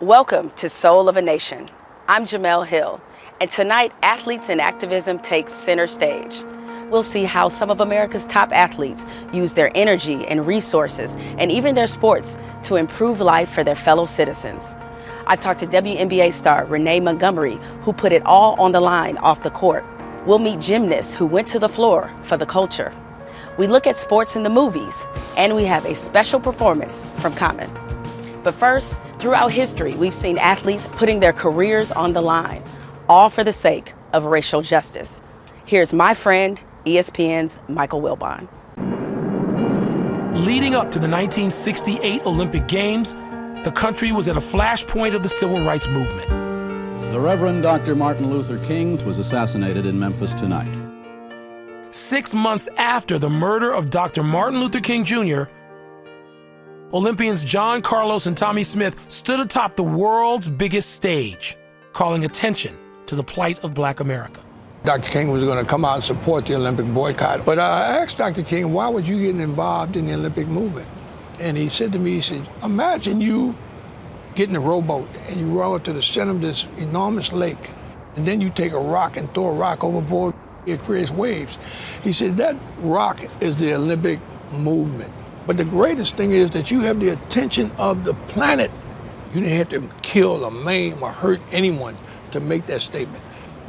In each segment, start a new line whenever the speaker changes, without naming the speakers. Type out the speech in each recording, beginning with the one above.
Welcome to Soul of a Nation. I'm Jamel Hill, and tonight, Athletes and Activism takes center stage. We'll see how some of America's top athletes use their energy and resources, and even their sports, to improve life for their fellow citizens. I talked to WNBA star Renee Montgomery, who put it all on the line off the court. We'll meet gymnasts who went to the floor for the culture. We look at sports in the movies, and we have a special performance from Common. But first, throughout history, we've seen athletes putting their careers on the line, all for the sake of racial justice. Here's my friend, ESPN's Michael Wilbon.
Leading up to the 1968 Olympic Games, the country was at a flashpoint of the civil rights movement.
The Reverend Dr. Martin Luther King was assassinated in Memphis tonight.
6 months after the murder of Dr. Martin Luther King Jr., Olympians John Carlos and Tommie Smith stood atop the world's biggest stage, calling attention to the plight of Black America.
Dr. King was going to come out and support the Olympic boycott. But I asked Dr. King, why would you get involved in the Olympic movement? And he said to me, he said, imagine you get in a rowboat and you row to the center of this enormous lake, and then you take a rock and throw a rock overboard, it creates waves. He said, that rock is the Olympic movement. But the greatest thing is that you have the attention of the planet. You didn't have to kill or maim or hurt anyone to make that statement.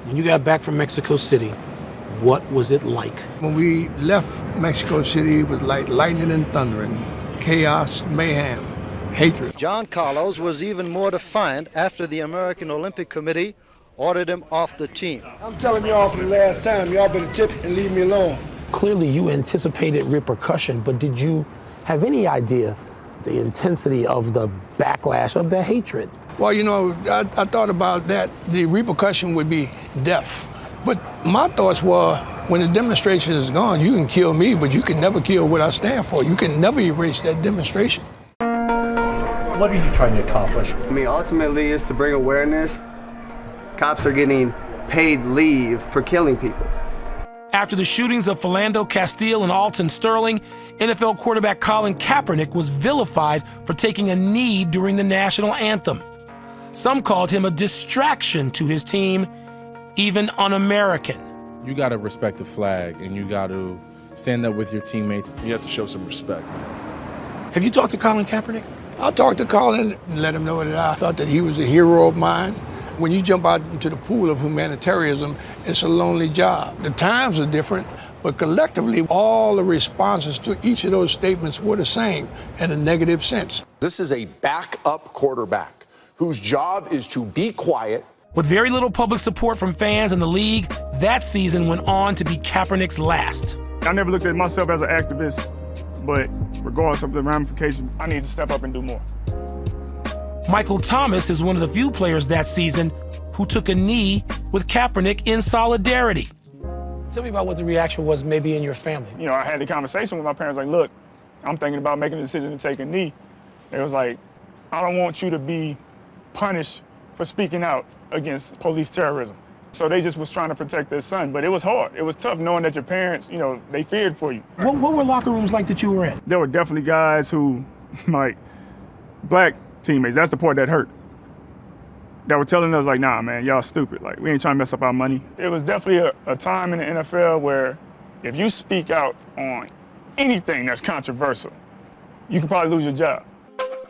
When you got back from Mexico City, what was it like?
When we left Mexico City, it was like lightning and thunder, and chaos, mayhem, hatred.
John Carlos was even more defiant after the American Olympic Committee ordered him off the team.
I'm telling y'all for the last time, y'all better tip and leave me alone.
Clearly you anticipated repercussion, but did you have any idea the intensity of the backlash, of the hatred?
Well, you know, I thought about that. The repercussion would be death. But my thoughts were, when the demonstration is gone, you can kill me, but you can never kill what I stand for. You can never erase that demonstration.
What are you trying to accomplish?
I mean, ultimately, is to bring awareness. Cops are getting paid leave for killing people.
After the shootings of Philando Castile and Alton Sterling, NFL quarterback Colin Kaepernick was vilified for taking a knee during the national anthem. Some called him a distraction to his team, even un-American.
You got to respect the flag, and you got to stand up with your teammates. You have to show some respect.
Have you talked to Colin Kaepernick?
I talked to Colin and let him know that I thought that he was a hero of mine. When you jump out into the pool of humanitarianism, it's a lonely job. The times are different, but collectively, all the responses to each of those statements were the same in a negative sense.
This is a backup quarterback whose job is to be quiet.
With very little public support from fans and the league, that season went on to be Kaepernick's last.
I never looked at myself as an activist, but regardless of the ramifications, I need to step up and do more.
Michael Thomas is one of the few players that season who took a knee with Kaepernick in solidarity.
Tell me about what the reaction was maybe in your family.
You know, I had the conversation with my parents, like, look, I'm thinking about making a decision to take a knee. It was like, I don't want you to be punished for speaking out against police terrorism. So they just was trying to protect their son, but it was hard. It was tough knowing that your parents, you know, they feared for you.
What were locker rooms like that you were in?
There were definitely guys who, like, black teammates, that's the part that hurt. That were telling us, like, nah, man, y'all stupid. Like, we ain't trying to mess up our money. It was definitely a time in the NFL where if you speak out on anything that's controversial, you can probably lose your job.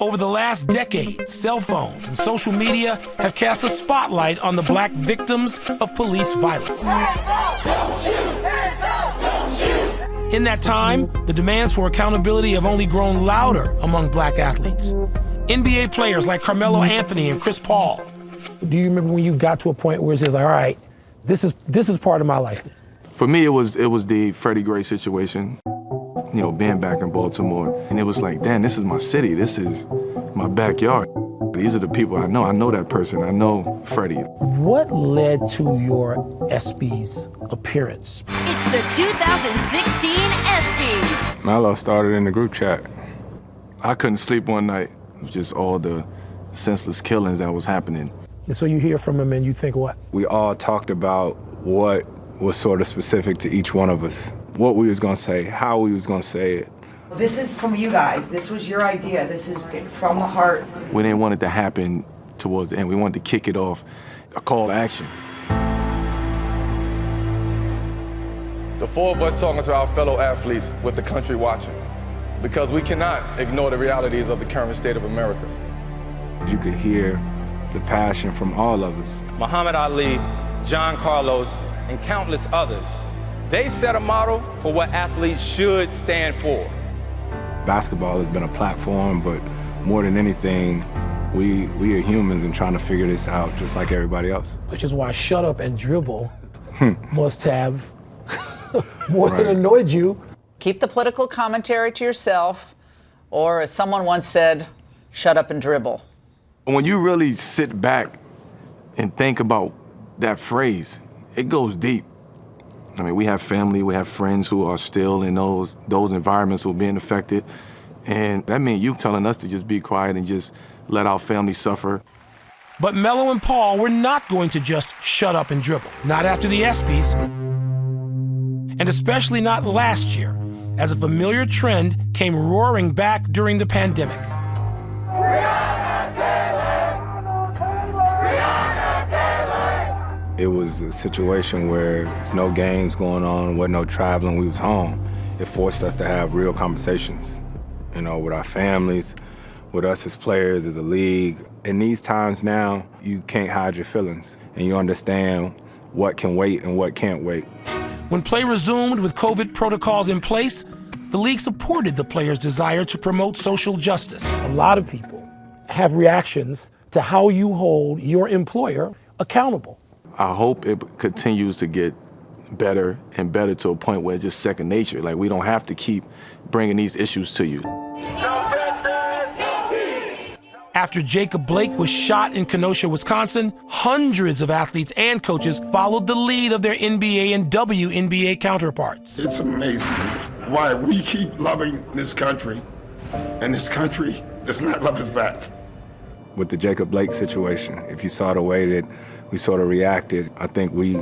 Over the last decade, cell phones and social media have cast a spotlight on the black victims of police violence. In that time, the demands for accountability have only grown louder among black athletes. NBA players like Carmelo Anthony and Chris Paul.
Do you remember when you got to a point where it's just like, all right, this is part of my life?
For me, it was the Freddie Gray situation. You know, being back in Baltimore. And it was like, damn, this is my city. This is my backyard. These are the people I know. I know that person. I know Freddie.
What led to your ESPYs appearance?
It's the 2016 ESPYs.
Melo started in the group chat. I couldn't sleep one night. It was just all the senseless killings that was happening.
And so you hear from him and you think what?
We all talked about what was sort of specific to each one of us. What we was gonna say, how we was gonna say it.
This is from you guys. This was your idea. This is from the heart.
We didn't want it to happen towards the end. We wanted to kick it off, a call to action.
The four of us talking to our fellow athletes with the country watching, because we cannot ignore the realities of the current state of America.
You could hear the passion from all of us.
Muhammad Ali, John Carlos, and countless others, they set a model for what athletes should stand for.
Basketball has been a platform, but more than anything, we are humans and trying to figure this out just like everybody else.
Which is why shut up and dribble must have more than annoyed you.
Keep the political commentary to yourself, or as someone once said, shut up and dribble.
When you really sit back and think about that phrase, it goes deep. I mean, we have family, we have friends who are still in those environments who are being affected. And that means you telling us to just be quiet and just let our family suffer.
But Melo and Paul were not going to just shut up and dribble. Not after the ESPYs. And especially not last year, as a familiar trend came roaring back during the pandemic.
It was a situation where there's no games going on, wasn't no traveling, we was home. It forced us to have real conversations, you know, with our families, with us as players, as a league. In these times now, you can't hide your feelings, and you understand what can wait and what can't wait.
When play resumed with COVID protocols in place, the league supported the players' desire to promote social justice.
A lot of people have reactions to how you hold your employer accountable.
I hope it continues to get better and better to a point where it's just second nature. Like, we don't have to keep bringing these issues to you.
After Jacob Blake was shot in Kenosha, Wisconsin, hundreds of athletes and coaches followed the lead of their NBA and WNBA counterparts.
It's amazing why we keep loving this country, and this country does not love us back.
With the Jacob Blake situation, if you saw the way that we sort of reacted, I think we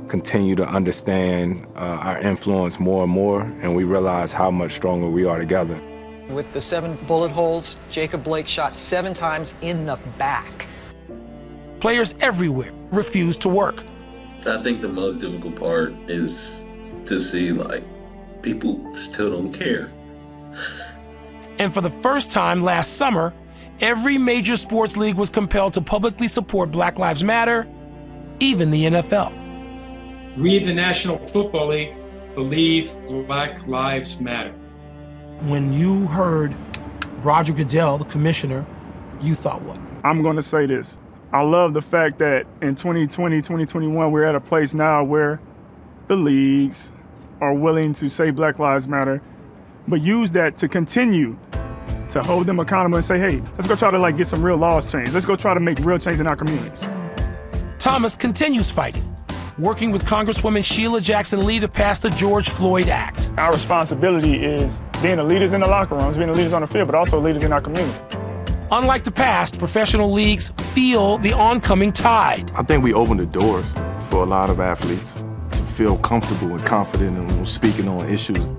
continue to understand our influence more and more, and we realize how much stronger we are together.
With the 7 bullet holes, Jacob Blake shot 7 times in the back.
Players everywhere refused to work.
I think the most difficult part is to see, like, people still don't care.
And for the first time last summer, every major sports league was compelled to publicly support Black Lives Matter, even the NFL.
We, the National Football League, believe Black Lives Matter.
When you heard Roger Goodell, the commissioner, you thought what?
I'm going to say this. I love the fact that in 2020, 2021, we're at a place now where the leagues are willing to say Black Lives Matter, but use that to continue to hold them accountable and say, hey, let's go try to get some real laws changed. Let's go try to make real change in our communities.
Thomas continues fighting, working with Congresswoman Sheila Jackson Lee to pass the George Floyd Act.
Our responsibility is being the leaders in the locker rooms, being the leaders on the field, but also leaders in our community.
Unlike the past, professional leagues feel the oncoming tide.
I think we opened the doors for a lot of athletes to feel comfortable and confident in speaking on issues.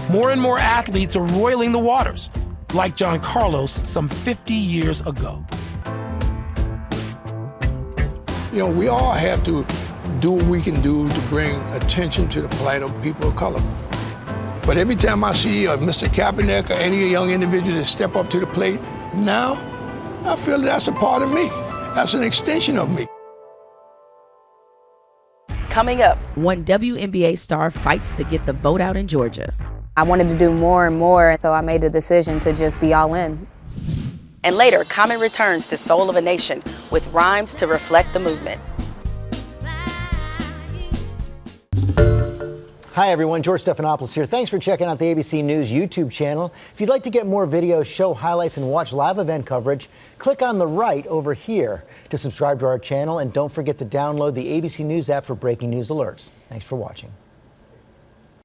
More and more athletes are roiling the waters, like John Carlos some 50 years ago.
You know, we all have to do what we can do to bring attention to the plight of people of color. But every time I see Mr. Kaepernick or any young individual that step up to the plate now, I feel that's a part of me. That's an extension of me.
Coming up, one WNBA star fights to get the vote out in Georgia.
I wanted to do more and more, so I made the decision to just be all in.
And later, Common returns to Soul of a Nation with rhymes to reflect the movement.
Hi everyone, George Stephanopoulos here. Thanks for checking out the ABC News YouTube channel. If you'd like to get more videos, show highlights, and watch live event coverage, click on the right over here to subscribe to our channel, and don't forget to download the ABC News app for breaking news alerts. Thanks for watching.